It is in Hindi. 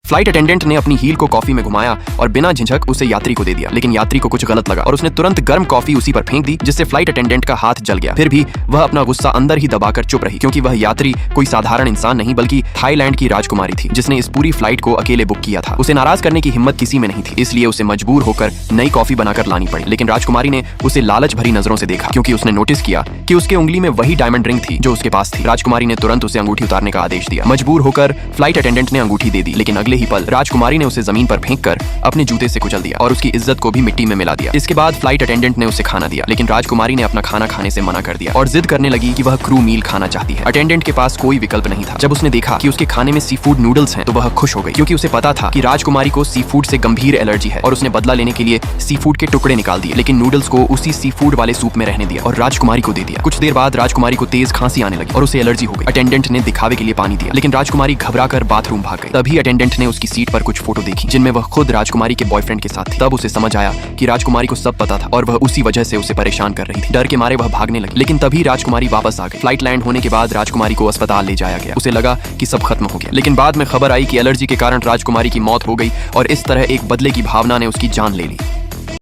फ्लाइट अटेंडेंट ने अपनी हील को कॉफी में घुमाया और बिना झिझक उसे यात्री को दे दिया, लेकिन यात्री को कुछ गलत लगा और उसने तुरंत गर्म कॉफी उसी पर फेंक दी, जिससे फ्लाइट अटेंडेंट का हाथ जल गया। फिर भी वह अपना गुस्सा अंदर ही दबाकर चुप रही, क्योंकि वह यात्री कोई साधारण इंसान नहीं बल्कि थाईलैंड की राजकुमारी थी, जिसने इस पूरी फ्लाइट को अकेले बुक किया था। उसे नाराज करने की हिम्मत किसी में नहीं थी, इसलिए उसे मजबूर होकर नई कॉफी बनाकर लानी पड़ी। लेकिन राजकुमारी ने उसे लालच भरी नजरों से देखा, क्योंकि उसने नोटिस किया कि उसके उंगली में वही डायमंड रिंग थी जो उसके पास थी। राजकुमारी ने तुरंत उसे अंगूठी उतारने का आदेश दिया। मजबूर होकर फ्लाइट अटेंडेंट ने अंगूठी दे दी, लेकिन अगले ही पल राजकुमारी ने उसे जमीन पर फेंक कर अपने जूते से कुचल दिया और उसकी इज्जत को भी मिट्टी में मिला दिया। इसके बाद फ्लाइट अटेंडेंट ने उसे खाना दिया, लेकिन राजकुमारी ने अपना खाना खाने से मना कर दिया और जिद करने लगी कि वह क्रू मील खाना चाहती है। अटेंडेंट के पास कोई विकल्प नहीं था। जब उसने देखा कि उसके खाने में सी फूड नूडल्स हैं, तो वह खुश हो गई, क्योंकि उसे पता था कि राजकुमारी को सी फूड से गंभीर एलर्जी है और उसने बदला लेने के लिए सी फूड के टुकड़े निकाल दिए, लेकिन नूडल्स को उसी सी फूड वाले सूप में रहने दिया और राजकुमारी को दे दिया। कुछ देर बाद राजकुमारी को तेज खांसी आने लगी और उसे एलर्जी हो गई। अटेंडेंट ने दिखावे के लिए पानी दिया, लेकिन राजकुमारी घबराकर बाथरूम भाग गई। तभी अटेंडेंट ने उसकी सीट पर कुछ फोटो देखी, जिनमें वह खुद राजकुमारी के बॉयफ्रेंड के साथ थी। तब उसे समझ आया कि राजकुमारी को सब पता था और वह उसी वजह से उसे परेशान कर रही थी। डर के मारे वह भागने लगी, लेकिन तभी राजकुमारी वापस आ गई। फ्लाइट लैंड होने के बाद राजकुमारी को अस्पताल ले जाया गया। उसे लगा कि सब खत्म हो गया, लेकिन बाद में खबर आई कि एलर्जी के कारण राजकुमारी की मौत हो गई और इस तरह एक बदले की भावना ने उसकी जान ले ली।